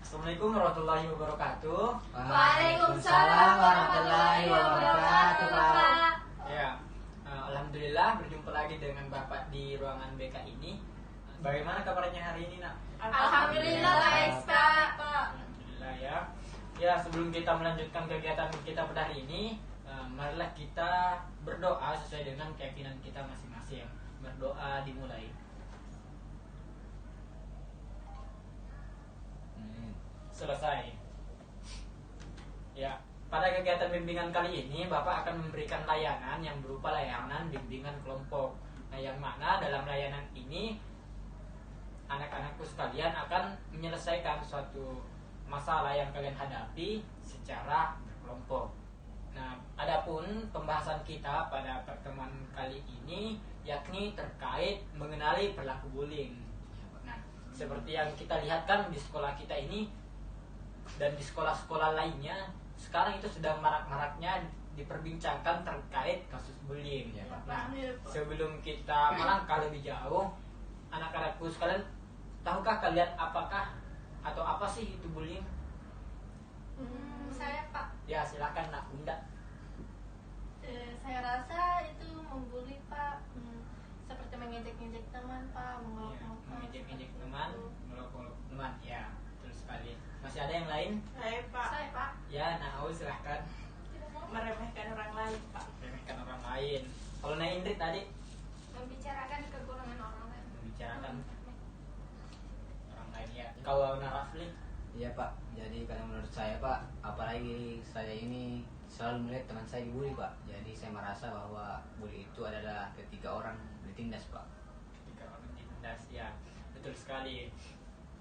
Assalamualaikum warahmatullahi wabarakatuh. Waalaikumsalam warahmatullahi wabarakatuh, Pak. Ya, alhamdulillah berjumpa lagi dengan Bapak di ruangan BK ini. Bagaimana kabarnya hari ini, Nak? Alhamdulillah baik, Pak. Alhamdulillah ya. Ya, sebelum kita melanjutkan kegiatan kita pada hari ini, marilah kita berdoa sesuai dengan keyakinan kita masing-masing. Berdoa dimulai. Selesai. Ya, pada kegiatan bimbingan kali ini Bapak akan memberikan layanan yang berupa layanan bimbingan kelompok. Nah, yang mana dalam layanan ini anak-anakku sekalian akan menyelesaikan suatu masalah yang kalian hadapi secara berkelompok. Nah, adapun pembahasan kita pada pertemuan kali ini yakni terkait mengenali perilaku bullying. Nah, seperti yang kita lihat kan di sekolah kita ini dan di sekolah-sekolah lainnya sekarang itu sedang marak-maraknya diperbincangkan terkait kasus bullying. Nah, sebelum kita melangkah lebih jauh, anak-anakku sekalian, tahukah kalian apakah atau apa sih itu bullying? Saya, Pak. Ya, silakan Nak Bunda. Saya rasa itu membuli, Pak. Seperti mengejek-ngejek teman, Pak, mengolok-olok. Mengejek-ngejek teman, mengolok-olok teman. Ya, betul sekali. Masih ada yang lain? Saya, Pak. Ya, Nau silahkan. Meremehkan orang lain, Pak. Remehkan orang lain. Kalau Nak Indri tadi Membicarakan kekurangan orang lain. membicarakan orang lain ya. Kalau Nak Rafli? Iya Pak, jadi kalau menurut saya Pak, apalagi saya ini selalu melihat teman saya dibully Pak. Jadi saya merasa bahwa bully itu adalah ketika orang ditindas Pak. Ketika orang ditindas, ya betul sekali.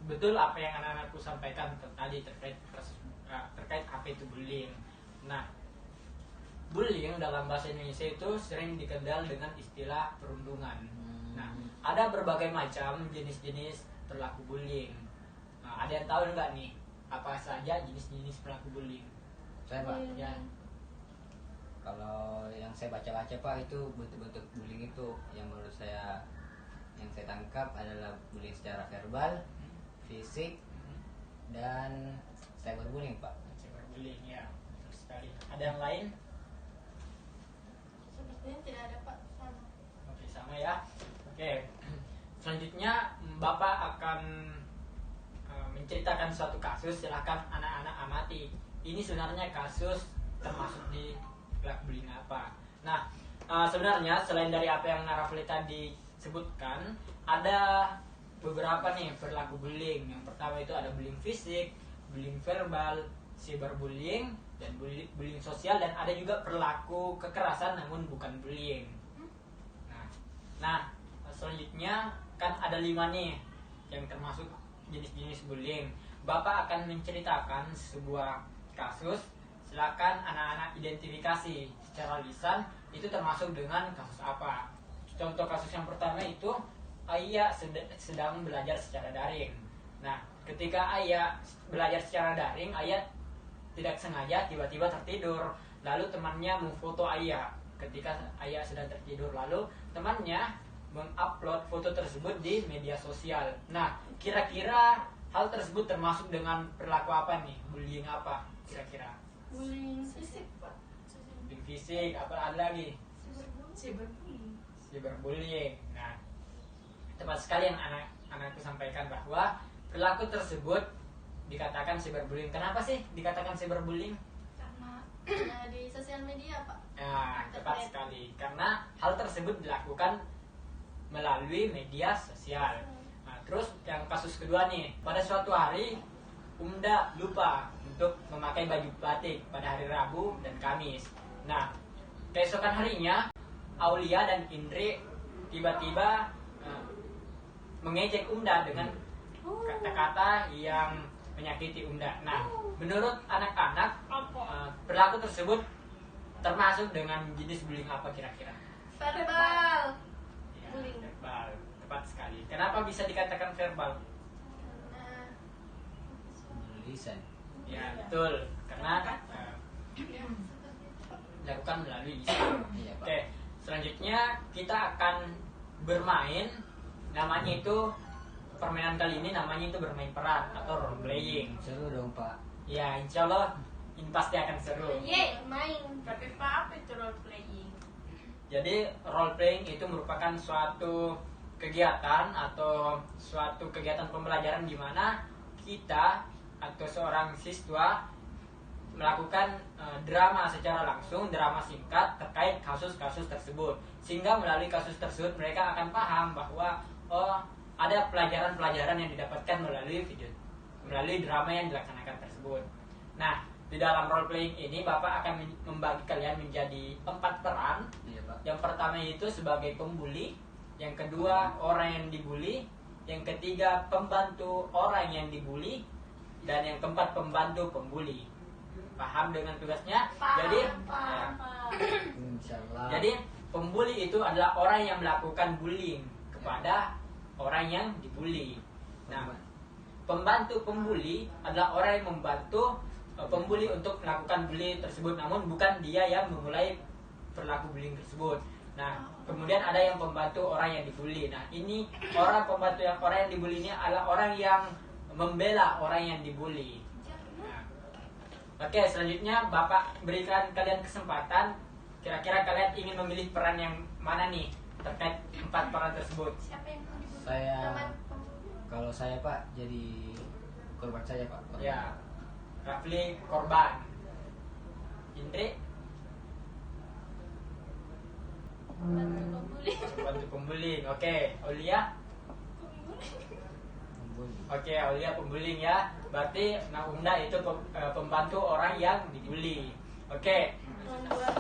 Betul apa yang anak-anakku sampaikan tadi terkait apa itu bullying. Nah, bullying dalam bahasa Indonesia itu sering dikenal dengan istilah perundungan. Nah, ada berbagai macam jenis-jenis perilaku bullying. Nah, ada yang tahu nggak nih apa saja jenis-jenis perilaku bullying? Saya Pak, Ya, kalau yang saya baca-baca Pak itu bentuk-bentuk bullying itu yang menurut saya yang saya tangkap adalah bullying secara verbal, fisik, dan cyberbullying Pak. cyberbullying ya, betul sekali. Ada yang lain? Sepertinya tidak ada, Pak. Sama. Oke, sama ya. Oke. Selanjutnya Bapak akan menceritakan suatu kasus. Silahkan anak-anak amati. Ini sebenarnya kasus termasuk di perilaku bullying apa. Nah, sebenarnya selain dari apa yang Narafli tadi sebutkan, ada beberapa nih perilaku bullying. Yang pertama itu ada bullying fisik, bullying verbal, cyberbullying, dan bullying sosial, dan ada juga perilaku kekerasan namun bukan bullying. Nah, selanjutnya kan ada 5 nih yang termasuk jenis-jenis bullying. Bapak akan menceritakan sebuah kasus. Silakan anak-anak identifikasi secara lisan itu termasuk dengan kasus apa. Contoh kasus yang pertama itu ayah sedang belajar secara daring. Nah, ketika ayah belajar secara daring, ayah tidak sengaja tiba-tiba tertidur. Lalu temannya memfoto ayah ketika ayah sedang tertidur. Lalu temannya mengupload foto tersebut di media sosial. Nah, kira-kira hal tersebut termasuk dengan perilaku apa nih? Bullying apa kira-kira? Bullying fisik, Pak. Bullying fisik, apa ada lagi? Cyberbullying. Cyberbullying. Nah, tepat sekali yang anak-anakku sampaikan bahwa perilaku tersebut dikatakan cyberbullying. Kenapa sih dikatakan cyberbullying? Karena di sosial media, Pak. Nah, tepat sekali. Karena hal tersebut dilakukan melalui media sosial. Nah, terus yang kasus kedua nih, pada suatu hari Umda lupa untuk memakai baju batik pada hari Rabu dan Kamis. Nah, keesokan harinya Aulia dan Indri tiba-tiba mengejek Umda dengan kata-kata yang menyakiti Umda. Nah, menurut anak-anak perilaku tersebut termasuk dengan jenis bullying apa kira-kira? Verbal. Ya, Bullying. verbal. Tepat sekali. Kenapa bisa dikatakan verbal? Karena Lisan. Ya, betul. Karena dilakukan melalui lisan. Iya Pak. Oke, selanjutnya kita akan bermain. Namanya itu permainan kali ini namanya itu bermain peran atau role playing. Seru dong Pak. Ya, insya Allah ini pasti akan seru. Yeay, main. Tapi Pak, apa itu role playing? Jadi role playing itu merupakan suatu kegiatan atau suatu kegiatan pembelajaran di mana kita atau seorang siswa melakukan drama secara langsung, drama singkat terkait kasus-kasus tersebut. Sehingga melalui kasus tersebut mereka akan paham bahwa oh, ada pelajaran-pelajaran yang didapatkan melalui drama yang dilaksanakan tersebut. Nah, di dalam role playing ini Bapak akan membagi kalian menjadi 4 peran. Iya Pak. Yang pertama itu sebagai pembuli, yang kedua orang yang dibully, yang ketiga pembantu orang yang dibully, dan yang keempat pembantu pembuli. Paham dengan tugasnya? Insyaallah. Jadi pembuli itu adalah orang yang melakukan bullying kepada orang yang dibully. Nah, pembantu pembuli adalah orang yang membantu pembuli untuk melakukan bully tersebut, namun bukan dia yang memulai perilaku bullying tersebut. Nah, kemudian ada yang pembantu orang yang dibully. Nah, ini orang yang dibully ini adalah orang yang membela orang yang dibully. Nah, oke, selanjutnya Bapak berikan kalian kesempatan. Kira-kira kalian ingin memilih peran yang mana nih terkait 4 peran tersebut? Siapa yang mau dibully? Saya Teman pembuli. kalau saya Pak jadi korban saya Pak. Korban. Ya, Rafli korban. Indri Pembantu pembuli. pembantu pembuli. Oke, Aulia. Oke, Aulia pembuli ya. Berarti Naunda itu pembantu orang yang dibully. Oke.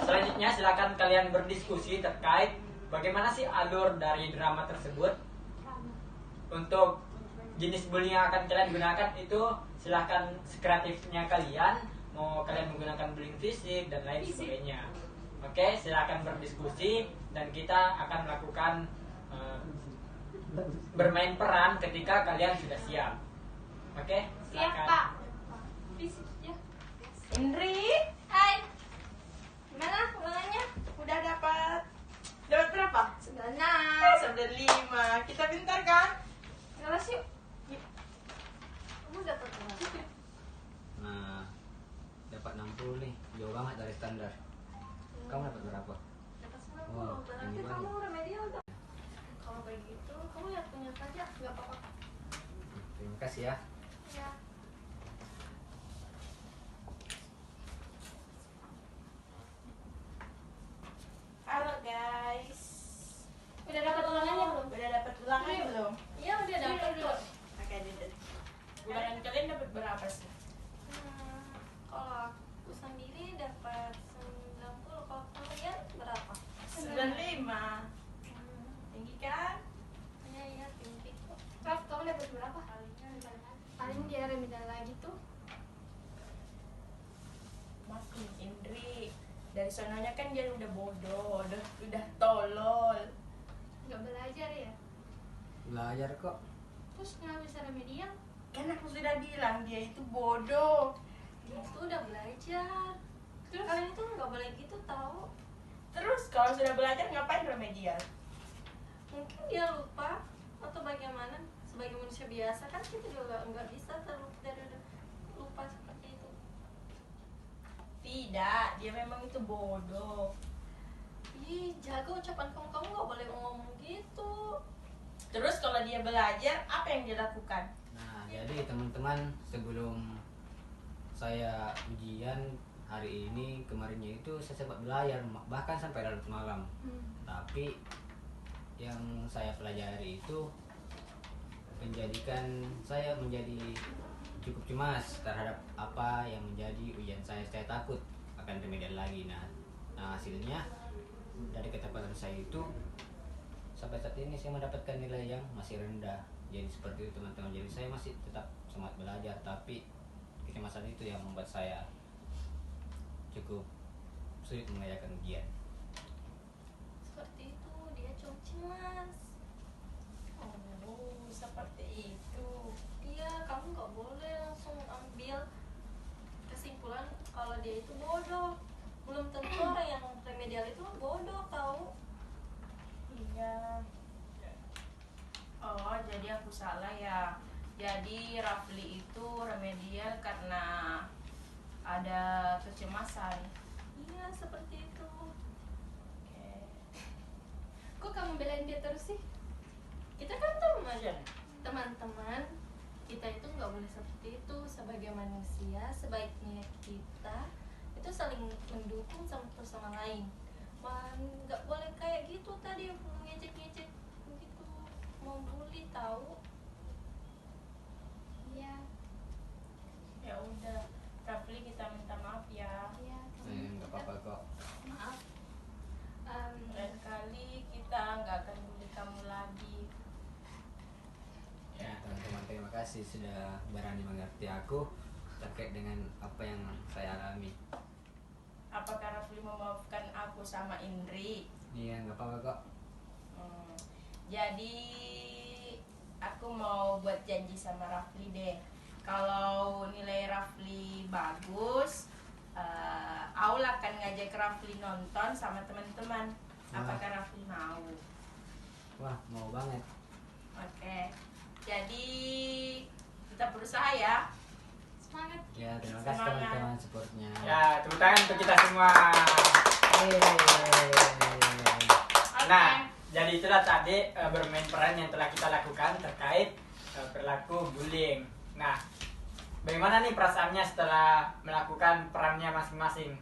Selanjutnya silakan kalian berdiskusi terkait bagaimana sih alur dari drama tersebut. Untuk jenis bullying yang akan kalian gunakan itu silahkan sekreatifnya kalian. Mau kalian menggunakan bullying fisik dan lain sebagainya. Oke, silahkan berdiskusi dan kita akan melakukan bermain peran ketika kalian sudah siap. Oke, Siap, silakan. Pak. Fisik ya. Indri, Hai. Gimana ulangannya? udah dapat berapa? 96. 95. Kita pintar kan? Kelas yuk. Kamu dapat berapa? Nah, dapat 60 nih. Jauh banget dari standar. Kamu dapat berapa? Dapat Wah, 90. Berarti tinggi kamu banget. remedial dong. Kalau begitu, kamu lihat punya saja, nggak apa-apa. Terima kasih ya. Ya. Halo guys. Udah dapat ulangannya belum? Udah dapat ulangan belum? Iya, udah dapat kok. Oke, Dede. Ulangan kalian dapat berapa sih? Kalau aku sendiri dapat 90. Kalau kalian berapa? 95. Tinggi kan? Iya, iya, tinggi kok. Raf, kamu dapat berapa? Paling dia remedial lagi tuh. Makin Indri. Dari sononya kan dia udah bodoh, udah tolol. Nggak belajar ya? Belajar kok. Terus nggak bisa remedial? Kan aku sudah bilang dia itu bodoh. Itu udah belajar. Terus kalian tuh nggak boleh gitu tahu. Terus kalau sudah belajar ngapain remedial? Mungkin dia lupa atau bagaimana. Sebagai manusia biasa kan kita juga nggak bisa lupa seperti itu. Tidak, dia memang itu bodoh. Ih, jaga ucapan kamu nggak boleh ngomong gitu. Terus kalau dia belajar, apa yang dia lakukan? Nah, jadi teman-teman, sebelum saya ujian hari ini, kemarinnya itu saya sempat belajar bahkan sampai larut malam. Tapi yang saya pelajari itu menjadikan saya menjadi cukup cemas terhadap apa yang menjadi ujian saya. Saya takut akan remedial lagi. Nah, hasilnya dari ketepatan saya itu sampai saat ini saya mendapatkan nilai yang masih rendah. Jadi seperti itu teman-teman. Jadi saya masih tetap semangat belajar, tapi kecemasan itu yang membuat saya cukup sulit mengerjakan ujian. Seperti itu, dia cuma cemas. Oh, seperti itu. Iya, kamu nggak boleh langsung ambil kesimpulan kalau dia itu bodoh. Belum tentu orang yang remedial itu bodoh tahu. Iya. Oh, jadi aku salah ya. Jadi Rafli itu remedial karena ada kecemasan. Iya seperti itu. Oke. Kok kamu belain dia terus sih? Kita kan teman-teman, kita itu nggak boleh seperti itu. Sebagai manusia, sebaiknya kita itu saling mendukung satu sama lain. Nggak boleh kayak gitu tadi, ngejek-ngejek begitu, mau bully tahu. Iya. Ya udah, Rafli kita minta maaf ya. Iya. Nggak apa-apa kok. Maaf. Lain kali kita nggak akan bully kamu lagi. Ya teman-teman, terima kasih sudah berani mengerti aku terkait dengan apa yang saya alami. Apakah Rafli memaafkan aku sama Indri? Iya, nggak apa-apa kok. Jadi aku mau buat janji sama Rafli deh. Kalau nilai Rafli bagus, Aul akan ngajak Rafli nonton sama teman-teman. Apakah Rafli mau? Wah, mau banget. Oke. Jadi kita berusaha ya. Semangat. Ya, terima kasih Semangat. teman-teman supportnya. Ya, tepuk tangan untuk kita semua. Oke. Nah, jadi itulah tadi bermain peran yang telah kita lakukan terkait perilaku bullying. Nah, bagaimana nih perasaannya setelah melakukan perannya masing-masing?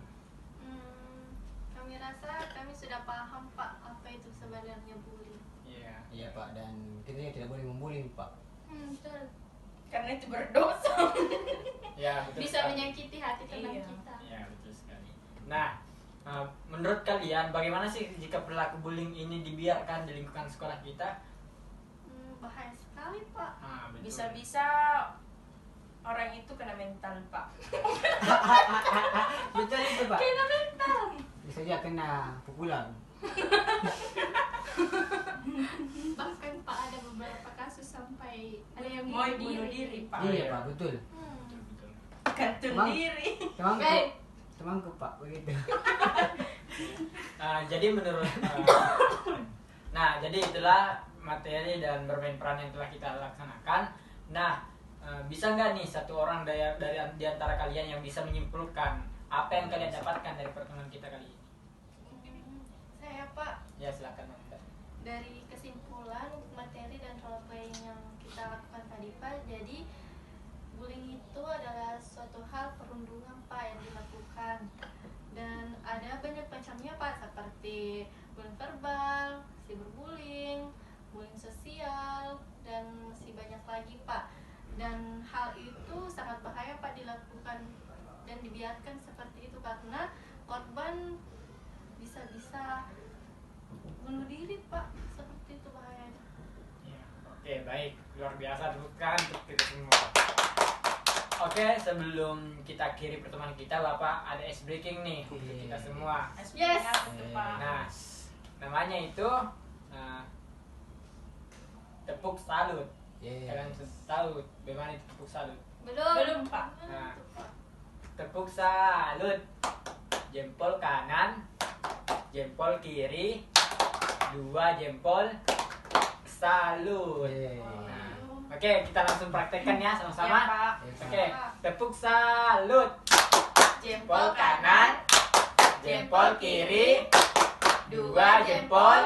Kami rasa kami sudah paham Pak apa itu sebenarnya bullying. Iya. Iya Pak, dan kita juga tidak boleh membuli Pak. Betul. Karena itu berdosa. Ya, betul Bisa sekali. menyakiti hati teman Iya. kita. Ya, betul sekali. Nah, menurut kalian bagaimana sih jika perilaku bullying ini dibiarkan di lingkungan sekolah kita? Bahaya sekali Pak. Ah, betul. Bisa-bisa orang itu kena mental, Pak. Betul itu Pak. Kena mental. Bisa aja kena pukulan. Bahkan Pak ada beberapa kasus sampai ada yang Mau bunuh diri, Pak. Iya Pak, betul. Betul, betul. Gantung Bang. diri. Temanku, Baik. temanku Pak, begitu. Jadi menurut nah, jadi itulah materi dan bermain peran yang telah kita laksanakan. Nah, bisa nggak nih satu orang dari di antara kalian yang bisa menyimpulkan apa yang kalian dapatkan dari pertemuan kita kali ini? Saya Pak, Ya, silakan. Mbak. dari kesimpulan materi dan role playing yang kita lakukan tadi Pak, jadi bullying itu adalah suatu hal perundungan Pak yang dilakukan, dan ada banyak macamnya Pak, seperti bullying verbal, cyberbullying, bullying sosial, dan masih banyak lagi Pak. Dan hal itu sangat bahaya Pak dilakukan dan dibiarkan seperti itu karena korban bisa-bisa bunuh diri Pak, seperti itu bahayanya. Ya, oke, baik, luar biasa, tepukan untuk kita semua. Oke, sebelum kita akhiri pertemuan kita, Bapak ada ice breaking nih untuk kita semua. Yes. Apa tuh, Pak? Nah, namanya itu tepuk salut. Iya. Kalian tahu bagaimana itu tepuk salut? Belum, Pak. Nah, tepuk salut. Jempol kanan, jempol kiri, 2 jempol salut. Iya. Nah, oke, kita langsung praktekkan ya Ya, sama-sama. Pak. Oke, tepuk salut. Jempol kanan, jempol kiri, 2 jempol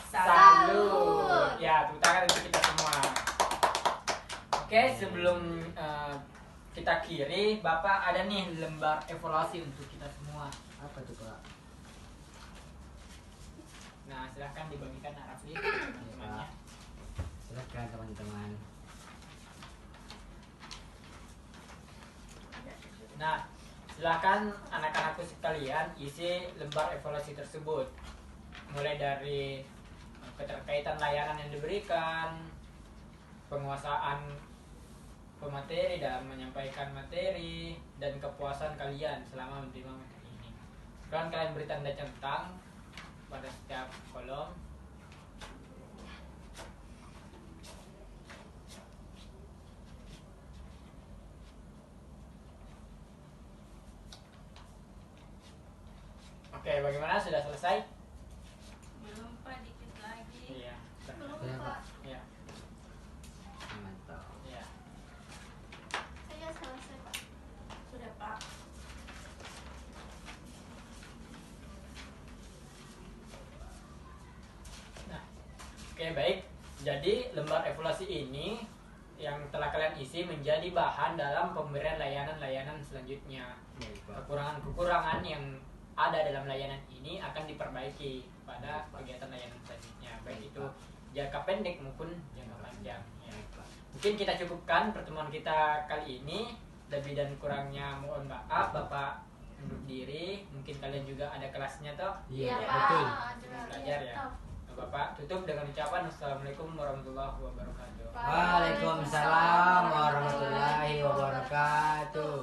salut. Ya, tepuk tangan untuk kita semua. Oke, sebelum kita kiri, Bapak ada nih lembar evaluasi untuk kita semua. Apa tuh Pak? Nah, silahkan dibagikan Rafli Iya, temannya. Pak. Silakan teman-teman. Nah, silakan anak-anakku sekalian isi lembar evaluasi tersebut. Mulai dari keterkaitan layanan yang diberikan, penguasaan pemateri dalam menyampaikan materi, dan kepuasan kalian selama menerima materi ini. Sekarang kalian beri tanda centang pada setiap kolom. Oke, bagaimana? Sudah selesai? Belum Pak, dikit lagi. Iya. Belum Iya, Pak. Iya. Oke, baik. Jadi lembar evaluasi ini yang telah kalian isi menjadi bahan dalam pemberian layanan-layanan selanjutnya. Baik, Pak. Kekurangan-kekurangan yang ada dalam layanan ini akan diperbaiki pada kegiatan layanan selanjutnya, baik itu jangka pendek maupun jangka panjang. Ya. Mungkin kita cukupkan pertemuan kita kali ini. Lebih dan kurangnya mohon maaf. Bapak undur diri. Mungkin kalian juga ada kelasnya toh. Iya, Ya. betul. Belajar ya. Bapak tutup dengan ucapan Assalamualaikum warahmatullahi wabarakatuh. Waalaikumsalam warahmatullahi wabarakatuh.